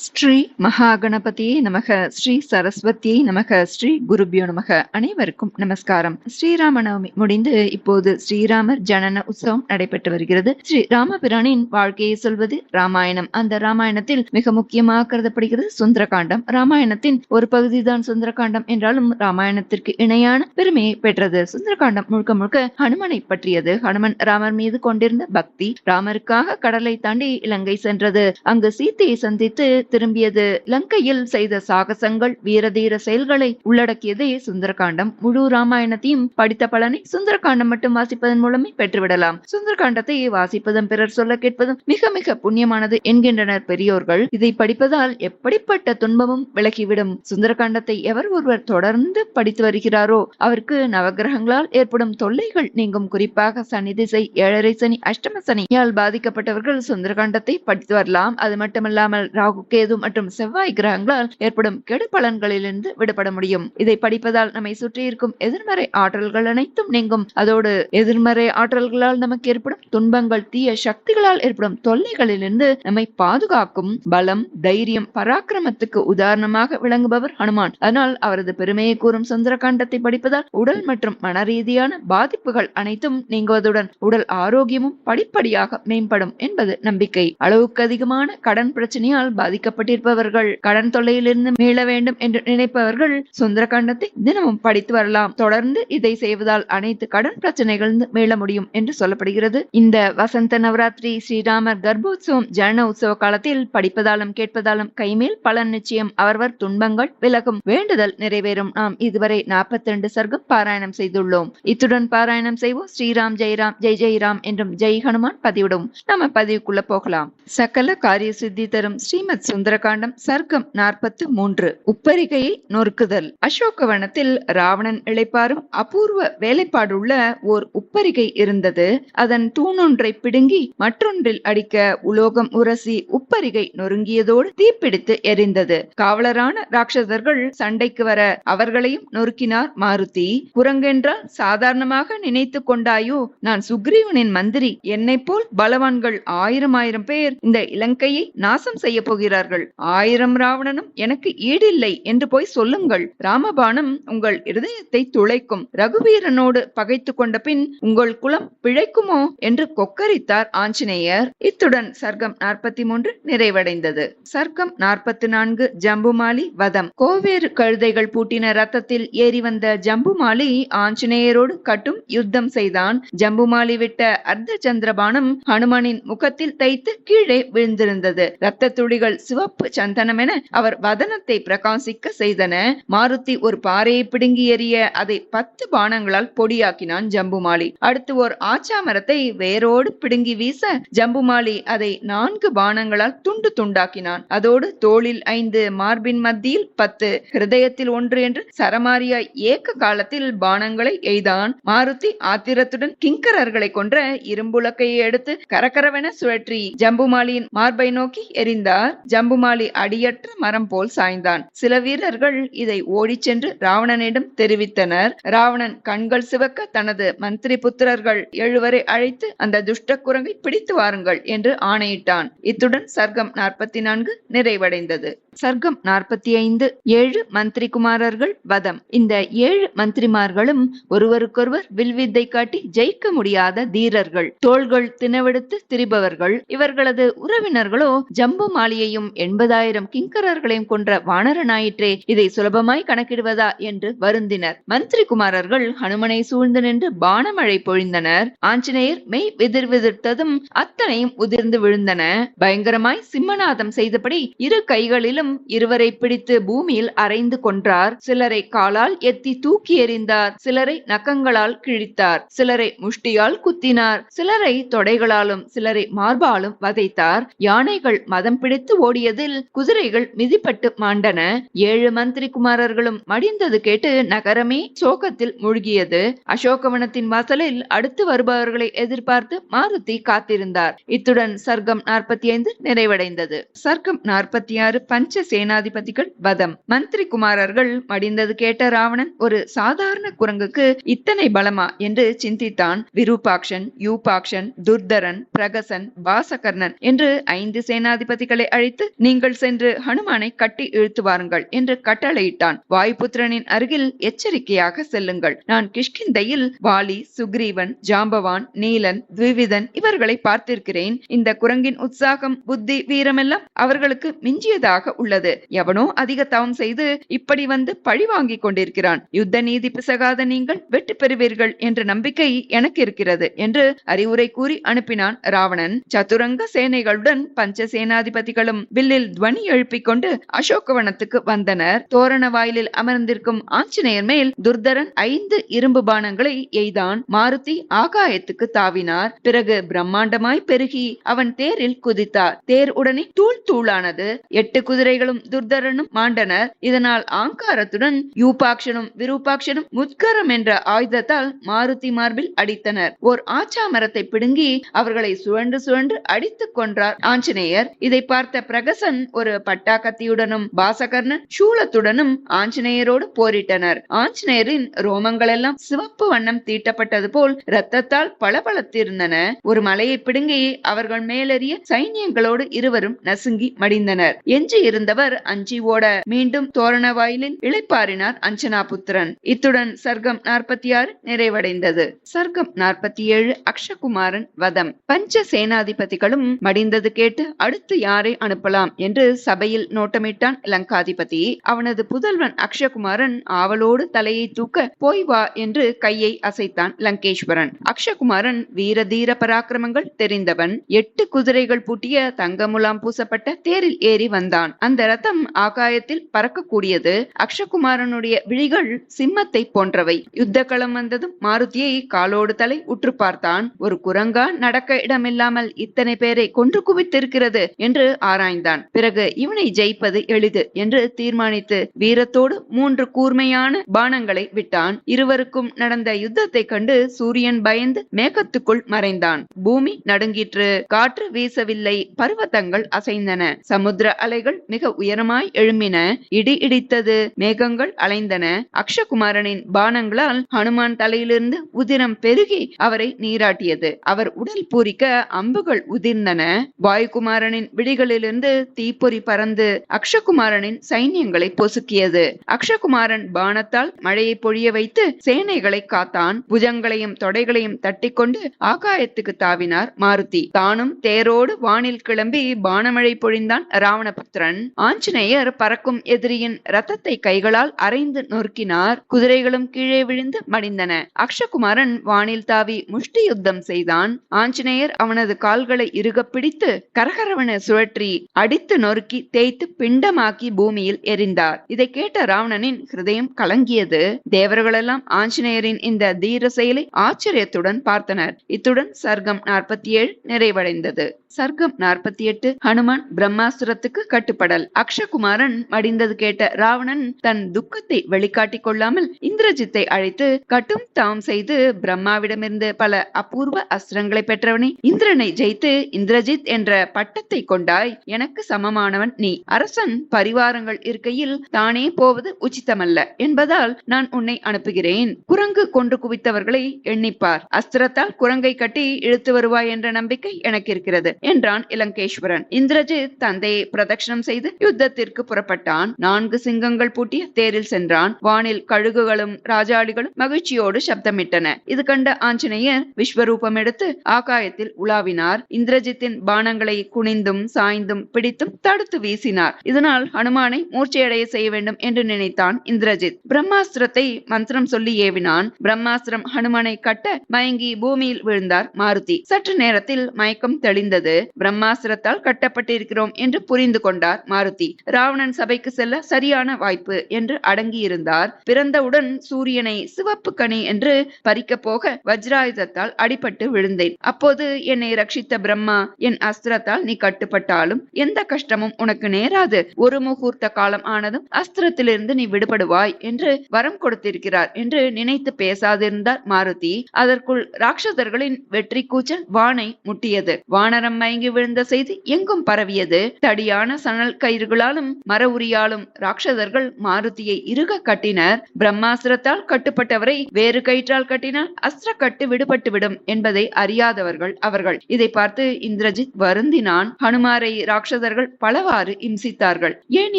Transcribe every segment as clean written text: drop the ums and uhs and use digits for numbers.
ஸ்ரீ மகாகணபதியே நமக, ஸ்ரீ சரஸ்வதியை நமக, ஸ்ரீ குருபியோ நமக. அனைவருக்கும் நமஸ்காரம். ஸ்ரீராம நவமி முடிந்து இப்போது ஸ்ரீராமர் ஜனன உற்சவம் நடைபெற்று வருகிறது. ஸ்ரீ ராமபிரானின் வாழ்க்கையை சொல்வது ராமாயணம். அந்த ராமாயணத்தில் மிக முக்கியமாக கருதப்படுகிறது சுந்தரகாண்டம். ராமாயணத்தின் ஒரு பகுதிதான் சுந்தரகாண்டம் என்றாலும் ராமாயணத்திற்கு இணையான பெருமையை பெற்றது. சுந்தரகாண்டம் முழுக்க முழுக்க ஹனுமனை பற்றியது. ஹனுமன் ராமர் மீது கொண்டிருந்த பக்தி, ராமருக்காக கடலை தாண்டி இலங்கை சென்றது, அங்கு சீத்தையை சந்தித்து திரும்பியது, லங்கையில் செய்த சாகசங்கள், வீரதீர செயல்களை உள்ளடக்கியதே சுந்தரகாண்டம். முழு ராமாயணத்தையும் படித்த பலனை சுந்தரகாண்டம் மட்டும் வாசிப்பதன் மூலமே பெற்றுவிடலாம். சுந்தரகாண்டத்தை வாசிப்பதும் பிறர் சொல்ல கேட்பதும் மிக மிக புண்ணியமானது என்கின்றனர் பெரியோர்கள். இதை படிப்பதால் எப்படிப்பட்ட துன்பமும் விலகிவிடும். சுந்தரகாண்டத்தை எவர் ஒருவர் தொடர்ந்து படித்து வருகிறாரோ அவருக்கு நவகிரகங்களால் ஏற்படும் தொல்லைகள் நீங்கும். குறிப்பாக சனி திசை, ஏழரை சனி, அஷ்டம சனியால் பாதிக்கப்பட்டவர்கள் சுந்தரகாண்டத்தை படித்து வரலாம். அது மட்டுமல்லாமல் ராகு, கேது மற்றும் செவ்வாய் கிரகங்களால் ஏற்படும் கெடு பலன்களிலிருந்து விடுபட முடியும். இதை படிப்பதால் நம்மை சுற்றி இருக்கும் எதிர்மறை ஆற்றல்கள் அனைத்தும் நீங்கும். அதோடு எதிர்மறை ஆற்றல்களால் நமக்கு ஏற்படும் துன்பங்கள், தீய சக்திகளால் ஏற்படும் தொல்லைகளிலிருந்து நம்மை பாதுகாக்கும். பலம், தைரியம், பராக்கிரமத்துக்கு உதாரணமாக விளங்குபவர் ஹனுமான். அதனால் அவரது பெருமையை கூறும் சுந்தரகாண்டத்தை படிப்பதால் உடல் மற்றும் மன ரீதியான பாதிப்புகள் அனைத்தும் நீங்குவதுடன் உடல் ஆரோக்கியமும் படிப்படியாக மேம்படும் என்பது நம்பிக்கை. அளவுக்கு அதிகமான கடன் பிரச்சனையால் பாதிக்கப்பட்டிருப்பவர்கள், கடன் தொல்லையிலிருந்து மீள வேண்டும் என்று நினைப்பவர்கள் சுந்தரகாண்டத்தை தினமும் படித்து வரலாம். தொடர்ந்து இதை செய்வதால் அனைத்து கடன் பிரச்சனைகளிலிருந்து மீள முடியும் என்று சொல்லப்படுகிறது. இந்த வசந்த நவராத்திரி ஸ்ரீராமர் கர்ப்போத்சவம் ஜன உற்சவ காலத்தில் படிப்பதாலும் கேட்பதாலும் கைமேல் பலன் நிச்சயம். அவரவர் துன்பங்கள் விலகும், வேண்டுதல் நிறைவேறும். நாம் இதுவரை 42 சர்க்கம் பாராயணம் செய்துள்ளோம். இத்துடன் பாராயணம் செய்வோம். ஸ்ரீராம் ஜெய்ராம் ஜெய் ஜெய்ராம் என்றும் ஜெய் ஹனுமான் பதிவிடும். நம்ம பதிவுக்குள்ள போகலாம். சகல காரிய சித்தி தரும் ஸ்ரீமத் சுந்தரகாண்டம் சர்க்கம் 43. உப்பரிகையை நொறுக்குதல். அசோகவனத்தில் ராவணன் இளைப்பாறும் அபூர்வ வேலைப்பாடுள்ள ஓர் உப்பரிகை இருந்தது. அதன் தூணொன்றை பிடுங்கி மற்றொன்றில் அடிக்க உலோகம் உரசி உப்பரிகை நொறுங்கியதோடு தீப்பிடித்து எரிந்தது. காவலரான ராட்சசர்கள் சண்டைக்கு வர அவர்களையும் நொறுக்கினார் மாருதி. குரங்கென்றால் சாதாரணமாக நினைத்து கொண்டாயோ? நான் சுக்ரீவனின் மந்திரி. என்னை போல் பலவான்கள் 1000 பேர் இந்த இலங்கையை நாசம் செய்ய போகிறார்கள். 1000 ராவணனும் எனக்கு ஈடில்லை என்று போய் சொல்லுங்கள். ராமபாணம் உங்கள் இருதயத்தை துளைக்கும். ரகுவீரனோடு பகைத்து கொண்ட பின் உங்கள் குலம் பிழைக்குமோ என்று கொக்கரித்தார் ஆஞ்சநேயர். இத்துடன் சர்க்கம் 43 நிறைவடைந்தது. சர்க்கம் 44. ஜம்புமாலி வதம். கோவேறு கழுதைகள் பூட்டின ரத்தத்தில் ஏறி வந்த ஜம்புமாலி ஆஞ்சநேயரோடு கட்டும் யுத்தம் செய்தான். ஜம்புமாலி விட்ட அர்த்த சந்திரபானம் ஹனுமனின் முகத்தில் தைத்து கீழே விழுந்திருந்தது. இரத்த துளிகள் சிவப்பு சந்தனம் என அவர் வதனத்தை பிரகாசிக்க செய்தன. மாருதி ஒரு பாறையை பிடுங்கி எறிய அதை 10 பானங்களால் பொடியாக்கினான் ஜம்புமாலி. அடுத்து ஒரு ஆச்சா மரத்தை வேரோடு பிடுங்கி வீச ஜம்புமாலி அதை 4 பானங்களால் துண்டு துண்டாக்கினான். அதோடு தோளில் 5, மார்பின் மத்தியில் 10, ஹிருதயத்தில் 1 என்று சரமாரியாய் ஏக்க காலத்தில் பானங்களை எய்தான். மாருதி ஆத்திரத்துடன் கிங்கரர்களை கொன்ற இரும்புலக்கையை எடுத்து கரகரவென சுழற்றி ஜம்புமாலியின் மார்பை நோக்கி எரிந்தார். ஜம்புமாலி அடியற்ற மரம் போல் சாய்ந்தான். சில வீரர்கள் இதை ஓடிச் சென்று ராவணனிடம் தெரிவித்தனர். ராவணன் கண்கள் சிவக்க தனது மந்திரி புத்திரர்கள் 7 வரை அழைத்து அந்த துஷ்ட குரங்கை பிடித்து வாருங்கள் என்று ஆணையிட்டான். இத்துடன் சர்க்கம் 44 நிறைவடைந்தது. சர்க்கம் 45. 7 மந்திரி குமாரர்கள் வதம். இந்த 7 மந்திரிமார்களும் ஒருவருக்கொருவர் வில்வித்தை காட்டி ஜெயிக்க முடியாத தீரர்கள், தோள்கள் தினவெடுத்து திரிபவர்கள். இவர்களது உறவினர்களோ ஜம்புமாலியையும் 80,000 கிங்கரர்களையும் கொன்ற வானரனாயிற்றே, இதை சுலபமாய் கணக்கிடுவதா என்று வருந்தினர். மந்திரி குமாரர்கள் ஹனுமனை சூழ்ந்து நின்று பானமழை பொழிந்தனர். ஆஞ்சநேயர் மெய் விதிர்விதிர்த்ததும் அத்தனையும் உதிர்ந்து விழுந்தன. பயங்கரமாய் சிம்மநாதம் செய்தபடி இரு கைகளிலும் இருவரை பிடித்து பூமியில் அரைந்து கொன்றார். சிலரை காலால் எத்தி தூக்கி எறிந்தார். சிலரை நகங்களால் கிழித்தார். சிலரை முஷ்டியால் குத்தினார். சிலரை தொடைகளாலும் சிலரை மார்பாலும் வதைத்தார். யானைகள் மதம் பிடித்து ஓடியதில் குதிரைகள் மிதிப்பட்டு மாண்டன. 7 மந்திரி குமாரர்களும் மடிந்தது கேட்டு நகரமே சோகத்தில் மூழ்கியது. அசோகவனத்தின் வாசலில் அடுத்து வருபவர்களை எதிர்பார்த்து மாருதி காத்திருந்தார். இத்துடன் சர்க்கம் 45 நிறைவடைந்தது. சர்க்கம் 46. பஞ்ச சேனாதிபதிகள் வதம். மந்திரி குமாரர்கள் மடிந்தது கேட்ட ராவணன் ஒரு சாதாரண குரங்குக்கு இத்தனை பலமா என்று சிந்தித்தான். விரூபாக்ஷன், யூபாக்ஷன், துர்தரன், பிரகசன், வாசகர்ணன் என்று 5 சேனாதிபதிகளை அழைத்து நீங்கள் சென்று ஹனுமானை கட்டி இழுத்து வாருங்கள் என்று கட்டளையிட்டான். வாயுபுத்திரனின் அருகில் எச்சரிக்கையாக செல்லுங்கள். நான் கிஷ்கிந்தையில் வாலி, சுக்ரீவன், ஜாம்பவான், நீலன், த்விவிதன் இவர்களை பார்த்திருக்கிறேன். இந்த குரங்கின் உற்சாகம், புத்தி, வீரமெல்லாம் அவர்களுக்கு மிஞ்சியதாக உள்ளது. எவனோ அதிக தவம் செய்து இப்படி வந்து பழி வாங்கிக் கொண்டிருக்கிறான். யுத்த நீதி பிசகாத நீங்கள் வெற்றி பெறுவீர்கள் என்ற நம்பிக்கை எனக்கு இருக்கிறது என்று அறிவுரை கூறி அனுப்பினான் ராவணன். சதுரங்க சேனைகளுடன் பஞ்ச சேனாதிபதிகளும் வில்லில் துவனி எழுப்பிக் கொண்டு அசோகவனத்துக்கு வந்தனர். தோரண வாயிலில் அமர்ந்திருக்கும் ஆஞ்சநேயர் மேல் துர்தரன் 5 இரும்பு பானங்களை எய்தான். மாருதி ஆகாயத்துக்கு தாவினார். பிறகு பிரம்மாண்டமாய் பெருகி அவன் தேரில் குதித்தார். தேர் உடனே தூள் தூளானது. 8 குதிரைகளும் துர்தரனும் மாண்டனர். இதனால் ஆங்காரத்துடன் யூபாக்ஷனும் விரூபாக்ஷனும் முத்கரம் என்ற ஆயுதத்தால் மாருதி மார்பில் அடித்தனர். ஓர் ஆச்சா மரத்தை பிடுங்கி அவர்களை சுழன்று சுழன்று அடித்துக் கொன்றார் ஆஞ்சநேயர். இதை பார்த்த பிரகசன் ஒரு பட்டாக்கத்தியுடனும் பாசகர்ணன் சூலத்துடனும் ஆஞ்சநேயரோடு போரிட்டனர். ஆஞ்சநேயரின் ரோமங்கள் எல்லாம் சிவப்பு வண்ணம் தீட்டப்பட்டது போல் இரத்தத்தால் பளபளத்திருந்தன. ஒரு மலையை பிடுங்கி அவர்கள் மேலெறிய சைன்யங்களோடு இருவரும் நசுங்கி மடிந்தனர். எஞ்சி இருந்தவர் அஞ்சி ஓட மீண்டும் தோரண வாயிலில் இளைப்பாறினார் அஞ்சனாபுத்திரன். இத்துடன் சர்க்கம் 46 நிறைவடைந்தது. சர்க்கம் 47 அக்ஷகுமாரன் வதம். பஞ்ச சேனாதிபதிகளும் மடிந்தது கேட்டு அடுத்து யாரை அனுப்பலாம் என்று சபையில் நோட்டமிட்டான் லங்காதிபதி. அவனது புதல்வன் அக்ஷகுமாரன் ஆவலோடு தலையை தூக்க போய் வா என்று கையை அசைத்தான் லங்கேஸ்வரன். அக்ஷகுமாரன் வீர தீர பராக்கிரமங்கள் தெரிந்தவன். 8 குதிரைகள் பூட்டிய தங்கமுலாம் பூசப்பட்ட தேரில் ஏறி வந்தான். அந்த ரதம் ஆகாயத்தில் பறக்கக்கூடியது. அக்ஷகுமாரனுடைய விழிகள் சிம்மத்தை போன்றவை. யுத்த களம் வந்ததும் மாருதியை காலோடு தலை உற்று பார்த்தான். ஒரு குரங்கா நடக்க இடமில்லாமல் இத்தனை பேரை கொன்று குவித்திருக்கிறது என்று ஆராய்ந்தான். பிறகு இவனை ஜெயிப்பது எளிது என்று தீர்மானித்து வீரத்தோடு 3 கூர்மையான பானங்களை விட்டான். இருவருக்கும் நடந்த யுத்தத்தை கண்டு சூரியன் பயந்து மேகத்துக்குள் மறைந்தான். பூமி நடுங்கிற்று. காற்று வீசவில்லை. பர்வதங்கள் அசைந்தன. சமுத்திர அலைகள் மிக உயரமாய் எழும்பின. இடி இடித்தது. மேகங்கள் அலைந்தன. அக்ஷகுமாரனின் பானங்களால் ஹனுமான் தலையிலிருந்து உதிரம் பெருகி அவரை நீராட்டியது. அவர் உடல் பூரிக்க அம்புகள் உதிர்ந்தன. வாயுகுமாரனின் விழிகளிலிருந்து தீப்பொறி பறந்து அக்ஷகுமாரனின் சைன்யங்களை பொசுக்கியது. அக்ஷகுமாரன் பானத்தால் மழையை பொழிய வைத்து சேனைகளை காத்தான். புஜங்களையும் தொடைகளையும் தட்டிக்கொண்டு ஆகாயத்துக்கு தாவினார் மாருதி. தானும் தேரோடு வானில் கிளம்பி பானமழை பொழிந்தான் ராவணபுத்திரன். ஆஞ்சநேயர் பறக்கும் எதிரியின் ரத்தத்தை கைகளால் அரைந்து நொறுக்கினார். குதிரைகளும் கீழே விழுந்து மடிந்தன. அக்ஷகுமாரன் வானில் தாவி முஷ்டி யுத்தம் செய்தான். ஆஞ்சநேயர் அவனது கால்களை இறுக பிடித்து கரகரவன சுழற்றி அடித்து நொறுக்கி தேய்த்து பிண்டமாக்கி பூமியில் எரிந்தார். இதை கேட்ட ராவணனின் ஹிருதயம் கலங்கியது. தேவர்களெல்லாம் ஆஞ்சநேயரின் இந்த தீர செயலை ஆச்சரியத்துடன் பார்த்தனர். இத்துடன் சர்க்கம் 47 நிறைவடைந்தது. சர்க்கம் 48 ஹனுமான் பிரம்மாசுரத்துக்கு கட்டுப்படல். அக்ஷகுமாரன் மடிந்தது கேட்ட ராவணன் தன் துக்கத்தை வெளிக்காட்டிக் கொள்ளாமல் இந்திரஜித்தை அழைத்து கட்டும் தவம் செய்து பிரம்மாவிடமிருந்து பல அபூர்வ அஸ்திரங்களை பெற்றவனை இந்திரனை ஜெயித்து இந்திரஜித் என்ற பட்டத்தை கொண்டாய். எனக்கு சமமானவன் நீ. அரசன் பரிவாரங்கள் இருக்கையில் தானே போவது உச்சிதமல்ல என்பதால் நான் உன்னை அனுப்புகிறேன். குரங்கு கொன்று குவித்தவர்களை எண்ணிப்பார். அஸ்திரத்தால் குரங்கை கட்டி இழுத்து வருவாய் என்ற நம்பிக்கை எனக்கு இருக்கிறது என்றான் இலங்கேஸ்வரன். இந்திரஜித் தந்தையை பிரதட்சணம் செய்து யுத்தத்திற்கு புறப்பட்டான். 4 சிங்கங்கள் பூட்டிய தேரில் சென்றான். வானில் கழுகுகளும் ராஜாளிகளும் மகிழ்ச்சியோடு சப்தமிட்டன. இது கண்ட ஆஞ்சநேயர் விஸ்வரூபம் எடுத்து ஆகாயத்தில் உலாவினார். இந்திரஜித்தின் பானங்களை குனிந்தும் சாய்ந்தும் பிடித்தும் தடுத்து வீசினார். இதனால் ஹனுமானை மூர்ச்சையடைய செய்ய வேண்டும் என்று நினைத்தான் இந்திரஜித். பிரம்மாஸ்திரத்தை மந்திரம் சொல்லி ஏவினான். பிரம்மாஸ்திரம் ஹனுமானை கட்ட மயங்கி பூமியில் விழுந்தார் மாருதி. சற்று நேரத்தில் மயக்கம் தெளிந்தது. பிரம்மாஸ்திரத்தால் கட்டப்பட்டிருக்கிறோம் என்று புரிந்து கொண்டார் மாருதி. ராவணன் சபைக்கு செல்ல சரியான வாய்ப்பு என்று அடங்கியிருந்தார். பிறந்தவுடன் சூரியனை சிவப்பு கனி என்று பறிக்க போக வஜ்ராயுதத்தால் அடிபட்டு விழுந்தேன். அப்போது என்னை ரட்சித்த பிரம்மா என் அஸ்திரத்தால் நீ கட்டுப்பட்டாலும் எந்த கஷ்டமும் உனக்கு நேராது. ஒரு முகூர்த்த காலம் ஆனதும் அஸ்திரத்திலிருந்து நீ விடுபடுவாய் என்று வரம் கொடுத்திருக்கிறார் என்று நினைத்து பேசாதிருந்தார் மாருதி. அதற்குள் ராட்சதர்களின் வெற்றி கூச்சல் வானை முட்டியது. வானரம் மயங்கி விழுந்த செய்தி எங்கும் பரவியது. தடியான சணல் கயிறுகளாலும் மர உரியாலும் ராட்சதர்கள் மாருதியை இறுக கட்டினர். பிரம்மாஸ்திரத்தால் கட்டுப்பட்டவரை வேறு கயிற்றால் கட்டினால் அஸ்திர கட்டு விடுபட்டுவிடும் என்பதை அறியாதவர்கள் அவர்கள். இதை பார்த்து இந்திரஜித் வருந்தினான். ஹனுமாரை ராட்சதர்கள் பலவாறு இம்சித்தார்கள். ஏன்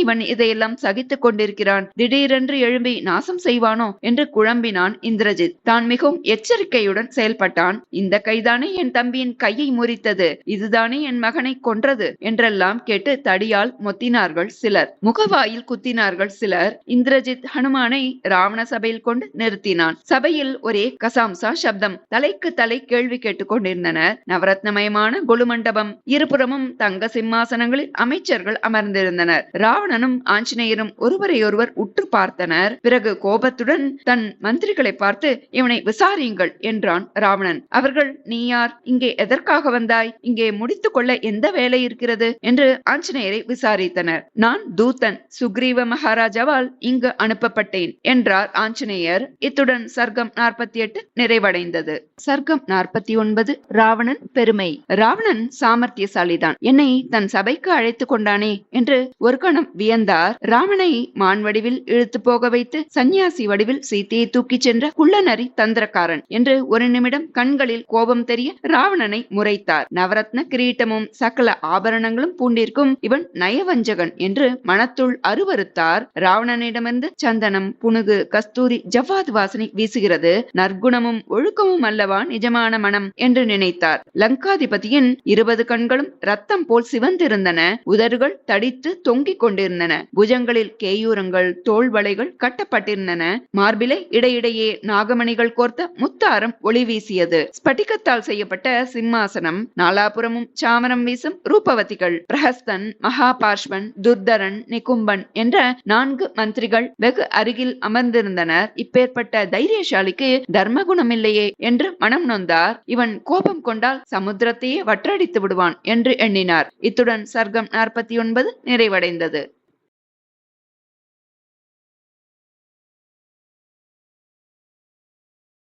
இவன் இதையெல்லாம் சகித்துக் கொண்டிருக்கிறான்? திடீரென்று எழும்பி நாசம் செய்வானோ என்று குழம்பினான் இந்திரஜித். தான் மிகவும் எச்சரிக்கையுடன் செயல்பட்டான். இந்த கைதானே என் தம்பியின் கையை முறித்தது, இதுதானே என் மகனை கொன்றது என்றெல்லாம் கேட்டு தடியால் மொத்தினார்கள் சிலர், முகவாயில் குத்தினார்கள் சிலர். இந்திரஜித் ஹனுமானை ராவண சபையில் கொண்டு நிறுத்தினான். சபையில் ஒரே கசாம்சா சப்தம். தலைக்கு தலை கேள்வி கேட்டுக் கொண்டிருந்தனர். நவரத்னமயமான கொலுமண்டபம், இருபுறமும் தங்க சிம்மாசனங்களில் அமைச்சர்கள் அமர்ந்திருந்தனர். ராவணனும் ஆஞ்சநேயரும் ஒருவரையொருவர் உற்று பார்த்தனர். பிறகு கோபத்துடன் தன் மந்திரிகளை பார்த்து, இவனை விசாரியுங்கள் என்றான் ராவணன். அவர்கள், நீ யார்? இங்கே எதற்காக வந்தாய்? இங்கே முடித்துக் கொள்ள எந்த வேலை இருக்கிறது என்று ஆஞ்சநேயரை விசாரித்தனர். நான் தூதன், சுக்ரீவ மகாராஜாவால் இங்கு அனுப்பப்பட்டேன் என்றார் ஆஞ்சநேயர். இத்துடன் சர்க்கம் 48 நிறைவடைந்தது. சர்க்கம் 49. ராவணன் பெருமை. ராவணன் சாமர்த்தியசாலிதான். என்னை தன் சபைக்கு அழைத்துக் கொண்டானே என்று ஒரு கணம் வியந்தார். ராவணை மான் வடிவில் இழுத்து போக வைத்து சன்னியாசி வடிவில் சீத்தையை தூக்கிச் சென்ற குள்ளநரி தந்திரக்காரன் என்று ஒரு நிமிடம் கண்களில் கோபம் தெரிய ராவணனை முறைத்தார். நவரத்ன கிரீட்டமும் சகல ஆபரணங்களும் பூண்டிருக்கும் இவன் நயவஞ்சகன் என்று மனத்துள் அருவருத்தார். ராவணனிடமிருந்து சந்தனம், புனுகு, கஸ்தூரி, ஜவ்வாது வாசனை வீசுகிறது. நற்குணமும் ஒழுக்கமும் அல்லவா நிஜமான மனம் என்று நினைத்தார். லங்காதிபதியின் 20 கண்களும் ரத்தம் போல் சிவந்திருந்தன. உதடுகள் தடித்து தொங்கிக் கொண்டிருந்தன. புஜங்களில் கேயூரங்கள், தோள் வளைகள் கட்டப்பட்டிருந்தன. மார்பிலை இடையிடையே நாகமணிகள் கோர்த்த முத்தாரம் ஒளி வீசியது. ஸ்பட்டிகத்தால் செய்யப்பட்ட சிம்மாசனம், நாலாபுரமும் சாமரம் வீசும் ரூபவதிகள், பிரஹஸ்தன், மகாபார்ஷ்வன், துர்தரன், நிகும்பன் என்ற 4 மந்திரிகள் வெகு அருகில் அமர்ந்திருந்தனர். இப்பேற்பட்ட தைரியசாலிக்கு தர்மகுணம் இல்லையே என்று மனம் நொந்தார். இவன் கோபம் கொண்டால் சமுத்திரத்தையே வற்றடித்து விடுவான் என்று எண்ணினார். இத்துடன் சர்க்கம் 49 நிறைவடைந்தது.